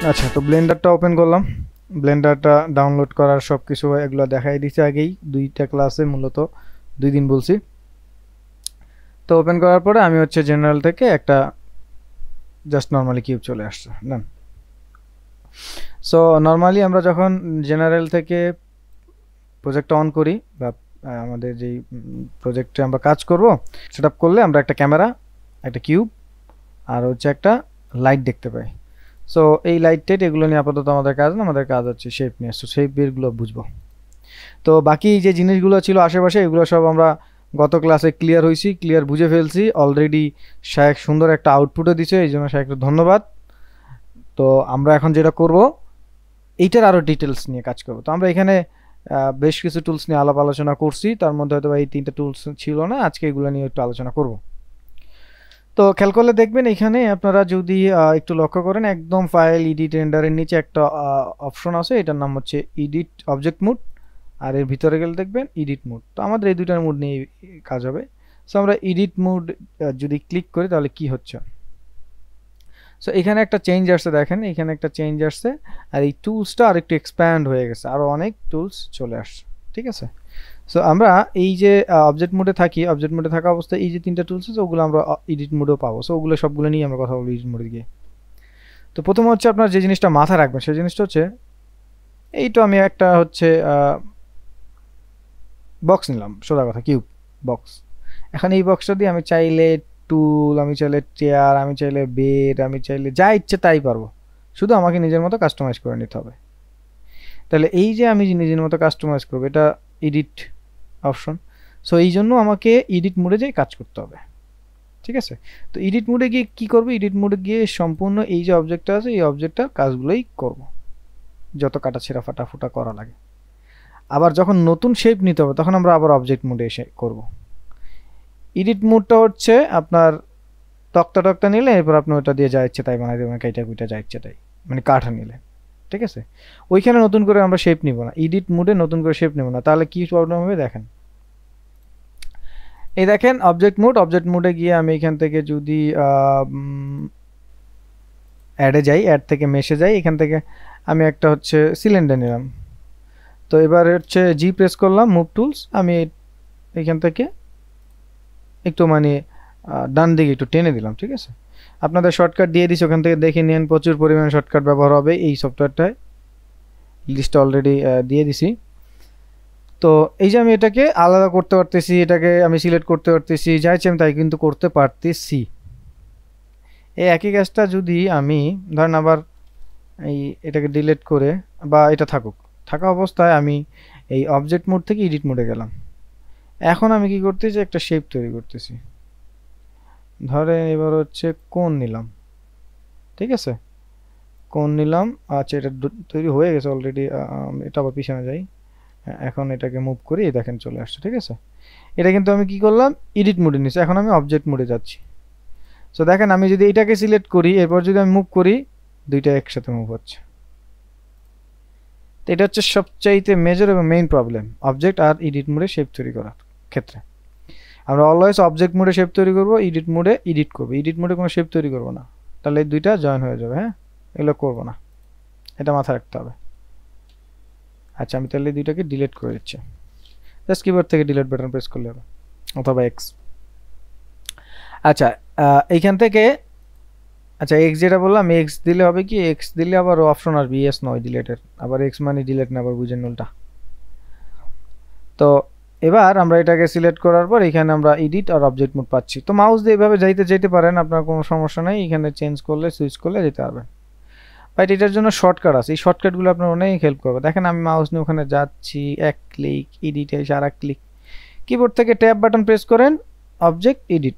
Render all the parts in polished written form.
আচ্ছা, তো ব্লেন্ডারটা ওপেন করলাম। ব্লেন্ডারটা ডাউনলোড করার সব কিছু এগুলো দেখাই দিচ্ছে আগেই, 2টা ক্লাসে মূলত 2 দিন বলছি। তো ওপেন করার পরে আমি হচ্ছে জেনারেল থেকে একটা জাস্ট নর্মালি কিউব চলে আসছে না। সো নর্মালি আমরা যখন জেনারেল থেকে প্রজেক্টটা অন করি বা আমাদের যেই প্রজেক্টে আমরা কাজ করব সেটআপ করলে আমরা একটা ক্যামেরা, একটা কিউব আর হচ্ছে একটা লাইট দেখতে পাই। সো এই লাইট টাইট এগুলো নিয়ে আপাতত আমাদের কাজ না, আমাদের কাজ হচ্ছে শেপ নিয়ে। সো শেপ বেরগুলো বুঝবো। তো বাকি যে জিনিসগুলো ছিল আশেপাশে এগুলো সব আমরা গত ক্লাসে ক্লিয়ার হয়েছি, ক্লিয়ার বুঝে ফেলছি অলরেডি। শায়েক সুন্দর একটা আউটপুটও দিছে, এই জন্য শায়েককে ধন্যবাদ। তো আমরা এখন যেটা করব এইটার আরও ডিটেলস নিয়ে কাজ করব। তো আমরা এখানে বেশ কিছু টুলস নিয়ে আলোচনা করছি, তার মধ্যে হয়তো এই 3টা টুলস ছিল না, আজকে এগুলো নিয়ে একটু আলোচনা করব। তো খেয়াল করলে দেখবেন এখানে আপনারা যদি একটু লক্ষ্য করেন একদম ফাইল এডিট রেন্ডারের নিচে একটা অপশন আছে, এটার নাম হচ্ছে এডিট অবজেক্ট মোড, আর এর ভিতরে গেলে দেখবেন এডিট মোড। তো আমাদের এই দুইটার মোড নিয়ে কাজ হবে। সো আমরা এডিট মোড যদি ক্লিক করি তাহলে কি হচ্ছে, সো এখানে একটা চেঞ্জ আসছে, দেখেন এখানে একটা চেঞ্জ আসছে, আর এই টুলসটা আর একটু এক্সপ্যান্ড হয়ে গেছে, আরও অনেক টুলস চলে আসছে। ঠিক আছে, সো আমরা এই যে অবজেক্ট মোডে থাকি, অবজেক্ট মোডে থাকা অবস্থায় এই যে 3টা টুলস আছে ওগুলো আমরা এডিট মোডেও পাবো। সো ওগুলো সবগুলো নিয়ে আমরা কথা বলবো এডিট মোডে গিয়ে। তো প্রথমে হচ্ছে আপনার যে জিনিসটা মাথায় রাখবেন সেই জিনিসটা হচ্ছে এই, তো আমি একটা হচ্ছে বক্স নিলাম, সোজা কথা কিউব বক্স। এখন এই বক্সটা দিয়ে আমি চাইলে টুল, আমি চাইলে চেয়ার, আমি চাইলে বেড, আমি চাইলে যা ইচ্ছে তাই পারবো, শুধু আমাকে নিজের মতো কাস্টমাইজ করে নিতে হবে। তাহলে এই যে আমি নিজের মতো কাস্টমাইজ করবো এটা এডিট অপশন। সো এই জন্য আমাকে এডিট মোডে যেয়ে কাজ করতে হবে। ঠিক আছে, তো এডিট মোডে গিয়ে কি করব, এডিট মোডে গিয়ে সম্পূর্ণ এই যে অবজেক্টটা আছে এই অবজেক্টটার কাজগুলোই করব, যত কাটা ছেঁড়া ফাটা ফুটা করা লাগে। আবার যখন নতুন শেপ নিতে হবে তখন আমরা আবার অবজেক্ট মোডে এসে করব। এডিট মোডটা হচ্ছে আপনার তক্তা নিলে এরপর আপনি ওটা দিয়ে যা ইচ্ছে তাই বানাই দেবেন, কাইটা কুইটা যা ইচ্ছে তাই, মানে কাঠা নিলে। ঠিক আছে, ওইখানে নতুন করে আমরা শেপ নিব না, এডিট মোডে নতুন করে শেপ নেব না, তাহলে কি প্রবলেম হবে দেখেন। এই দেখেন অবজেক্ট মোডে গিয়ে আমি এখান থেকে যদি অ্যাডে যাই, অ্যাড থেকে মেশে যাই, এখান থেকে আমি একটা হচ্ছে সিলিন্ডার নিলাম। তো এবার হচ্ছে জি প্রেস করলাম, মুভ টুলস, আমি এখান থেকে একটু মানে ডান দিকে একটু টেনে দিলাম। ঠিক আছে, আপনাদের শর্টকাট দিয়ে দিচ্ছি, ওখান থেকে দেখে নিন, প্রচুর পরিমাণে শর্টকাট ব্যবহার হবে এই সফটওয়্যারটায়, লিস্টটা অলরেডি দিয়ে দিছি। তো এই যে আমি এটাকে আলাদা করতে পারতেছি, এটাকে আমি সিলেক্ট করতে পারতেছি, যা ইচ্ছে আমি তাই কিন্তু করতে পারতেছি। এই একই কাজটা যদি আমি ধরেন আবার এই এটাকে ডিলিট করে, বা এটা থাকা অবস্থায় আমি এই অবজেক্ট মোড থেকে এডিট মোডে গেলাম, এখন আমি কি করতেছি একটা শেপ তৈরি করতেছি। ধরেন এবার হচ্ছে কোণ নিলাম। ঠিক আছে, কোণ নিলাম। আচ্ছা, এটা তৈরি হয়ে গেছে অলরেডি, এটা আবার পিছনে যাই, এখন এটাকে মুভ করি, দেখেন চলে আসছে। ঠিক আছে, এটা কিন্তু আমি কি করলাম এডিট মোডে নিচ্ছি, এখন আমি অবজেক্ট মোডে যাচ্ছি। সো দেখেন আমি যদি এটাকে সিলেক্ট করি, এরপর যদি আমি মুভ করি, দুইটা একসাথে মুভ হচ্ছে। তো এটা হচ্ছে সবচাইতে মেজর এবং মেইন প্রবলেম অবজেক্ট আর এডিট মোডে শেপ তৈরি করার ক্ষেত্রে। আমরা অলওয়েজ অবজেক্ট মোডে শেপ তৈরি করবো, এডিট মোডে এডিট করবো, এডিট মোডে কোনো শেপ তৈরি করবো না, তাহলে এই দুইটা জয়েন হয়ে যাবে। হ্যাঁ, এগুলো করবো না, এটা মাথায় রাখতে হবে। আচ্ছা, আমি তাহলে দুইটাকে ডিলিট করে দিচ্ছি, জাস্ট কিবোর্ড থেকে ডিলিট বাটন প্রেস করলে হবে, অথবা এক্স। আচ্ছা, এইখান থেকে আচ্ছা এক্স যেটা বললাম, এক্স দিলে হবে কি, এক্স দিলে আবার অপশন আসবে ইয়েস নয় ডিলেটের, আবার এক্স মানে ডিলেট না, আবার বুঝেন উল্টা। তো এবার আমরা এটাকে সিলেক্ট করার পর এখানে আমরা এডিট আর অবজেক্ট মোড পাচ্ছি। তো মাউস দিয়ে এভাবে যেতে পারেন, আপনার কোনো সমস্যা নেই, এখানে চেঞ্জ করলে সুইচ করলে যেতে পারবেন। বাট এটার জন্য শর্টকাট আছে, এই শর্টকাটগুলো আপনার অনেক হেল্প করবে। দেখেন আমি মাউস নিয়ে ওখানে যাচ্ছি, এক ক্লিক, এডিট এসে আর এক ক্লিক, কিবোর্ড থেকে ট্যাব বাটন প্রেস করেন, অবজেক্ট এডিট,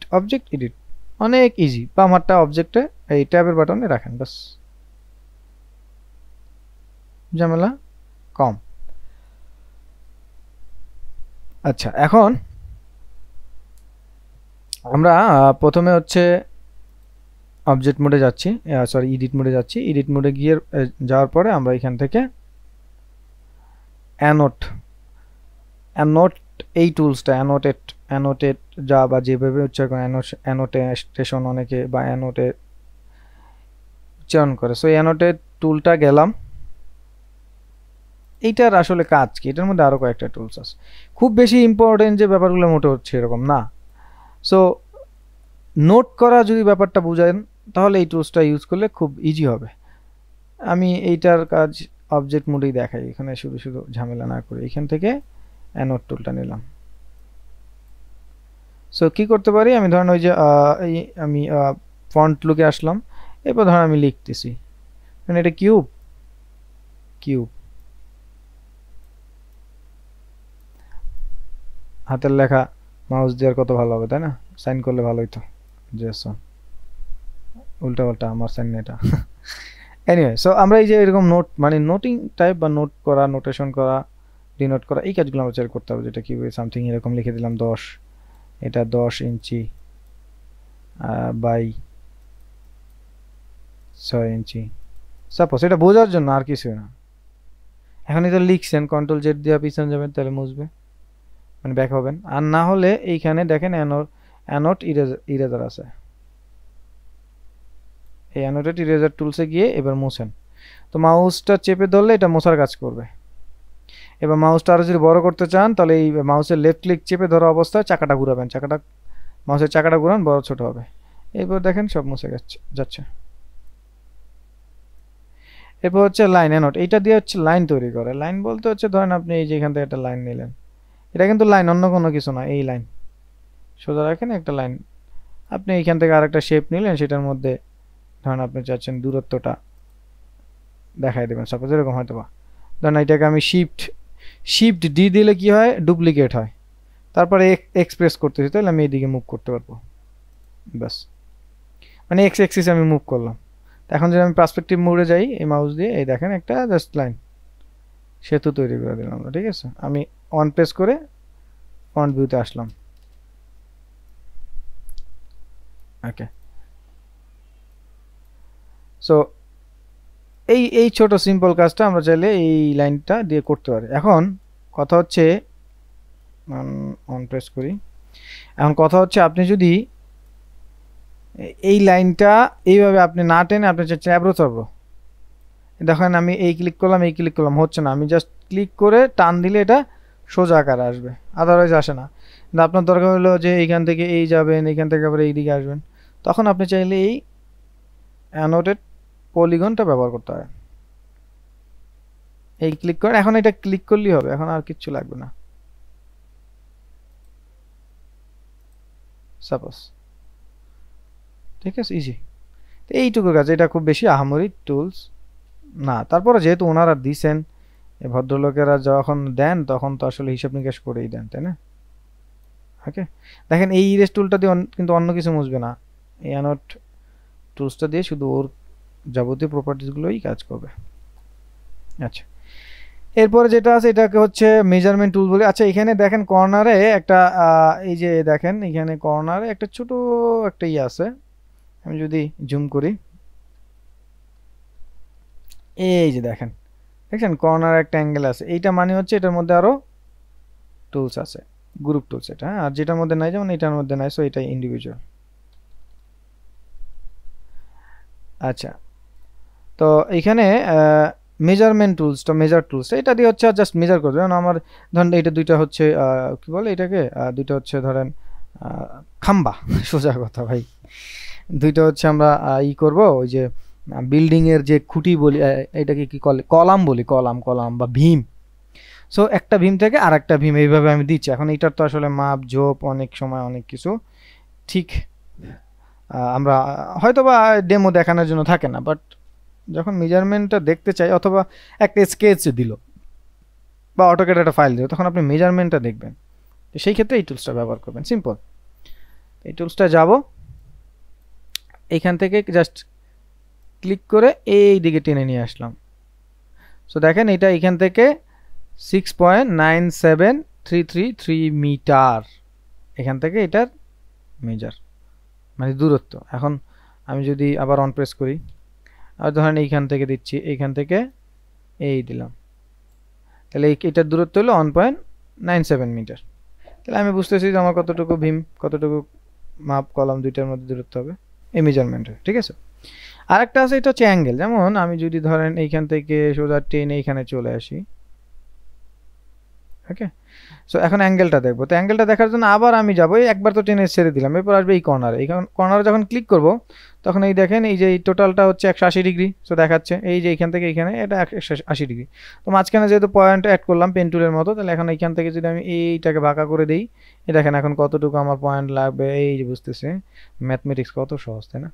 অনেক ইজি। বাম হাতটা অবজেক্টে এই ট্যাবের বাটনে রাখেন, বাস, ঝামেলা কম। আচ্ছা, এখন আমরা প্রথমে হচ্ছে অবজেক্ট মোডে যাচ্ছি, সরি এডিট মোডে যাচ্ছি। এডিট মোডে গিয়ে যাওয়ার পরে আমরা এখান থেকে অ্যানোট এই টুলসটা অ্যানোটেট অ্যানোটেট যা বা যেভাবে উচ্চারণ করে অ্যানোটেশন অনেকে বা অ্যানোটে উচ্চারণ করে। সো অ্যানোটেট টুলটা গেলাম। এইটার আসলে কাজ কি? এটার মধ্যে আরো কয়েকটা টুলস আছে, খুব বেশি ইম্পর্টেন্ট যে ব্যাপারগুলো মোটে হচ্ছে এরকম না। সো নোট করা যদি ব্যাপারটা বুঝেন তাহলে এই টুলসটা ইউজ করলে খুব ইজি হবে। আমি এইটার কাজ অবজেক্ট মোডেই দেখাই, এখানে শুধু শুধু ঝামেলা না করে এখান থেকে অ্যানোট টুলটা নিলাম। সো কি করতে পারি, আমি ধরেন ওই যে আমি ফন্ট লুকে আসলাম, এরপর ধরেন আমি লিখতেছি, মানে এটা কিউব কিউব হাতের লেখা মাউস দেওয়ার কত ভালো হবে তাই না? সাইন করলে ভালো হইতো। জেসন উল্টা পাল্টা আমার সাইন এটা এনিওয়ে, সো আমরা এই যে এরকম নোট মানে নোটিং টাইপ বা নোট করা, নোটেশন করা, ডিনোট করা, এই কাজগুলো আমরা চাই করতে হবে। যেটা কি সামথিং এরকম লিখে দিলাম 10, এটা 10 ইঞ্চি বাই 6 ইঞ্চি সাপোজ, এটা বোঝার জন্য আর কিছু না। এখন এটা লিখছেন, কন্ট্রোল জেড দিয়ে পিছনে যাবেন তাহলে মুছবে, মানে ব্যাক হবেন। আর না হলে এইখানে দেখেন অ্যানোট ইরেজার আছে, এই অ্যানোটেড ইরেজার টুলসে গিয়ে এবার মুছেন। তো মাউসটা চেপে ধরলে এটা মোছার কাজ করবে। এবার মাউসটা আরো যদি বড় করতে চান তাহলে এই মাউসের লেফট ক্লিক চেপে ধরা অবস্থায় চাকাটা ঘুরাবেন, মাউসের চাকাটা ঘুরান, বড় ছোট হবে। এরপর দেখেন সব মুছে যাচ্ছে। এরপর হচ্ছে লাইন অ্যানোট, এইটা দিয়ে হচ্ছে লাইন তৈরি করে। লাইন বলতে হচ্ছে ধরেন আপনি এই যে এখান থেকে একটা লাইন নিলেন, এটা কিন্তু লাইন, অন্য কোনো কিছু না, এই লাইন সোজা রাখেন একটা লাইন। আপনি এইখান থেকে আরেকটা শেপ নিলেন, সেটার মধ্যে ধরেন আপনি চাচ্ছেন দূরত্বটা দেখাই দেবেন, সাপোজ এরকম হয়তো বা ধরেন এটাকে আমি শিফট ডি দিলে কি হয়, ডুপ্লিকেট হয়। তারপরে এক্সপ্রেস করতেছি তাহলে আমি এইদিকে মুভ করতে পারবো, ব্যাস, মানে এক্স অ্যাক্সিস আমি মুভ করলাম। এখন যদি আমি পার্সপেক্টিভ মোডে যাই এই মাউস দিয়ে, এই দেখেন একটা জাস্ট লাইন সেতু তৈরি করে দিলাম আমরা, ঠিক আছে। আমি অন প্রেস করে ফ্রন্ট ভিউতে আসলাম, ওকে। সো এই ছোট সিম্পল কাজটা আমরা চাইলে এই লাইনটা দিয়ে করতে পারি। এখন কথা হচ্ছে, অন প্রেস করি, এখন কথা হচ্ছে আপনি যদি এই লাইনটা এইভাবে আপনি না টেনে আপনি চাচ্ছেন অ্যাব্রো চাব্রো, দেখেন আমি এই ক্লিক করলাম হচ্ছে না, আমি জাস্ট ক্লিক করে টান দিলে এটা সোজা আকারে আসবে, আদারওয়াইজ আসে না। কিন্তু আপনার দরকার হলো যে এইখান থেকে এই যাবেন, এইখান থেকে আবার এই দিকে আসবেন, তখন আপনি চাইলে এই অ্যানোটেড পলিগনটা ব্যবহার করতে হয়। এই ক্লিক করেন, এখন এটা ক্লিক করলেই হবে, এখন আর কিচ্ছু লাগবে না, সাপোজ, ঠিক আছে, ইজি। তো এইটুকু কাজ, এটা খুব বেশি আহামরি টুলস না। তারপরে যেহেতু ওনারা দিছেন, এই ভদ্রলোকেরা যখন দেন তখন তো আসলে হিসাব নিকাশ করেই দেন, তাই না? ওকে, দেখেন এই ইরেজ টুলটা দিয়ে কিন্তু অন্য কিছু মুছবে না, এই অ্যানোট টুলসটা দিয়ে শুধু ওর যাবতীয় প্রপার্টিসগুলোই কাজ করবে। আচ্ছা, এরপরে যেটা আছে এটাকে হচ্ছে মেজারমেন্ট টুল বলে। আচ্ছা, এখানে দেখেন কর্নারে একটা এই যে দেখেন এখানে কর্নারে একটা ছোট একটা ইয়ে আছে, আমি যদি জুম করি, এই যে দেখেন কর্নার একটা অ্যাঙ্গেল আছে, এইটা মানে হচ্ছে এটার মধ্যে আরো টুলস আছে, গ্রুপ টুলস এটা, আর যেটার মধ্যে নাই, যেমন এটার মধ্যে নাই, সো এটা ইন্ডিভিজুয়াল। আচ্ছা, তো এখানে মেজারমেন্ট টুলসটা, মেজার টুলসটা এটা দিয়ে হচ্ছে জাস্ট মেজার করবে। যেমন আমার ধরেন এটা দুইটা হচ্ছে কি বলে এটাকে, দুইটা হচ্ছে ধরেন খাম্বা, সোজা কথা ভাই, দুইটা হচ্ছে আমরা করব ওই যে বিল্ডিং এর যে খুঁটি বলি, এটাকে কি কলাম বলি, কলাম বা ভীম। সো একটা ভীম থেকে আর একটা ভীম এইভাবে আমি দিচ্ছি। এখন এটার তো আসলে মাপ জোপ অনেক সময় অনেক কিছু ঠিক আমরা হয়তো বা ডেমো দেখানোর জন্য থাকে না, বাট যখন মেজারমেন্টটা দেখতে চাই, অথবা একটা স্কেচ দিল বা অটোক্যাড একটা ফাইল দিল, তখন আপনি মেজারমেন্টটা দেখবেন, তো সেই ক্ষেত্রে এই টুলসটা ব্যবহার করবেন। সিম্পল, এই টুলসটা যাব, এইখান থেকে জাস্ট ক্লিক করে এই দিকে টেনে নিয়ে আসলাম। সো দেখেন এটা এখান থেকে 6.97333 মিটার, এখান থেকে এটার মেজার মানে দূরত্ব। এখন আমি যদি আবার অন প্রেস করি, আর ধরেন এইখান থেকে দিচ্ছি, এইখান থেকে এই দিলাম, তাহলে এটার দূরত্ব হলো 1.97 মিটার। তাহলে আমি বুঝতেছি যে আমার কতটুকু ভীম কতটুকু মাপ কলাম দুইটার মধ্যে দূরত্ব হবে এই মেজারমেন্টে, ঠিক আছে। আরেকটা আছে, এটা হচ্ছে অ্যাঙ্গেল। যেমন আমি যদি ধরেন এইখান থেকে সোজা টেনে এইখানে চলে আসি, ওকে। সো এখন অ্যাঙ্গেলটা দেখবো। তো অ্যাঙ্গেলটা দেখার জন্য আবার আমি যাবো, একবার তো টেনে ছেড়ে দিলাম, এরপর আসবে এই কর্নারে। এই কর্নারে যখন ক্লিক করব তখন এই দেখেন এই যে এই টোটালটা হচ্ছে 180 ডিগ্রি। সো দেখাচ্ছে এই যে এইখান থেকে এইখানে এটা 180 ডিগ্রি। তো মাঝখানে যেহেতু পয়েন্ট অ্যাড করলাম পেন টুলের মতো, তাহলে এখন এইখান থেকে যদি আমি এইটাকে বাঁকা করে দিই, এই দেখেন এখন কতটুকু আমার পয়েন্ট লাগবে। এই যে বুঝতেছে, ম্যাথমেটিক্স কত সহজ, তাই না?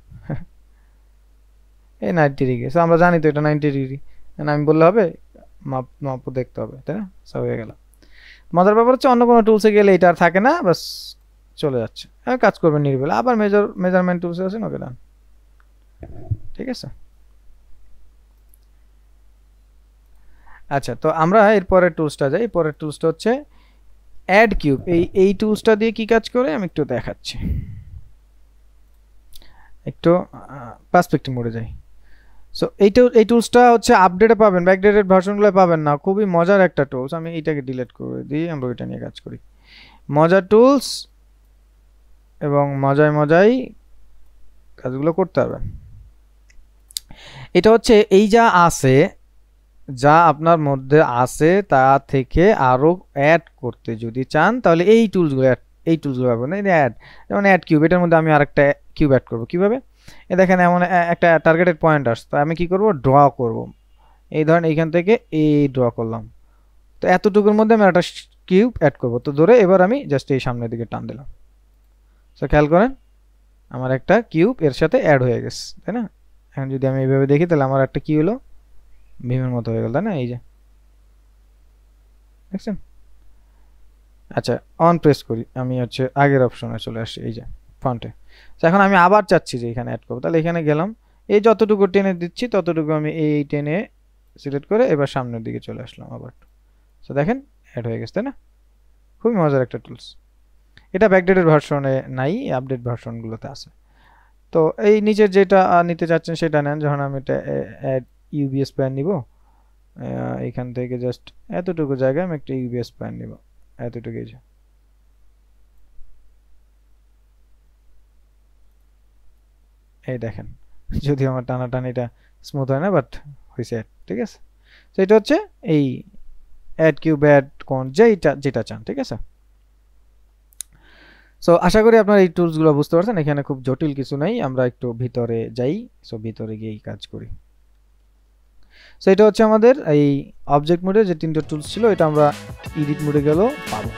এই 90 ডিগ্রি। সো আমরা জানি তো এটা 90 ডিগ্রি, আমি বললে হবে? মাপ দেখতে হবে, তাই না? সব হয়ে গেল। মজার ব্যাপার হচ্ছে অন্য কোনো টুলসে গেলে এটা আর থাকে না, বাস চলে যাচ্ছে। কাজ করবেন নির্ভুল। আবার মেজারমেন্ট টুলসে আছেন, ওকে ডান, ঠিক আছে। আচ্ছা, তো আমরা এরপরের টুলসটা যাই। পরের টুলসটা হচ্ছে অ্যাড কিউব। এই টুলসটা দিয়ে কি কাজ করে আমি একটু দেখাচ্ছি। একটু পার্সপেক্টিভ মোডে যাই। সো এই টুলসটা হচ্ছে আপডেটে পাবেন, ব্যাকডেটেড ভার্সনগুলো পাবেন না। খুবই মজার একটা টুলস। আমি এইটাকে ডিলিট করে দিই, আমরা ওইটা নিয়ে কাজ করি। মজার টুলস এবং মজায় কাজগুলো করতে পারবেন। এটা হচ্ছে এই যা আপনার মধ্যে আছে তা থেকে আরো অ্যাড করতে যদি চান, তাহলে এই টুলসগুলো পাবেন। এই অ্যাড, যেমন অ্যাড কিউব, এটার মধ্যে আমি আরেকটা কিউব অ্যাড করব। কিভাবে? এই দেখেন এমন একটা টার্গেটেড পয়েন্ট আসছে, আমি কি করব? ড্র করব। এই ধরেন এইখান থেকে এই ড্র করলাম। তো এতটুকুর মধ্যে আমি একটা কিউব অ্যাড করব। তো ধরে এবার আমি জাস্ট এই সামনের দিকে টান দিলাম। সো খেয়াল করেন আমার একটা কিউব এর সাথে অ্যাড হয়ে গেছে, তাই না? এখন যদি আমি এইভাবে দেখি তাহলে আমার একটা কি হলো, ভীমের মতো হয়ে গেল, তাই না? এই যে দেখছেন। আচ্ছা, অন প্রেস করি, আমি হচ্ছে আগের অপশনে চলে আসছি, এই যে ফন্টে। তো এখন আমি আবার চাচ্ছি যে এখানে অ্যাড করবো, তাহলে এখানে গেলাম, এই যতটুকু টেনে দিচ্ছি ততটুকু আমি এই টেনে সিলেক্ট করে এবার সামনের দিকে চলে আসলাম আবার। তো দেখেন অ্যাড হয়ে গেছে, তাই না? খুবই মজার একটা টুলস। এটা ব্যাকডেটেড ভার্সনে নাই, আপডেট ভার্সনগুলোতে আছে। তো এই নিচের যেটা নিতে চাচ্ছেন সেটা নেন। যখন আমি এটা অ্যাড ইউবিএস প্যান নিব, এখান থেকে জাস্ট এতটুকু জায়গায় আমি একটা ইউবিএস প্যান নিব, এতটুকুই। এই দেখেন, যদি আমার টানাটানিটা স্মুথ হয় না, বাট হয়েছে, ঠিক আছে। তো এটা হচ্ছে এই অ্যাড কিউব, অ্যাড কোন যেটা চান, ঠিক আছে। সো আশা করি আপনারা এই টুলসগুলো বুঝতে পারছেন। এখানে খুব জটিল কিছু নাই, আমরা একটু ভিতরে যাই। সো ভিতরে গিয়ে কাজ করি। সো এটা হচ্ছে আমাদের এই অবজেক্ট মোডে যে তিনটা টুলস ছিল, এটা আমরা এডিট মোডে গেলেও পাবো।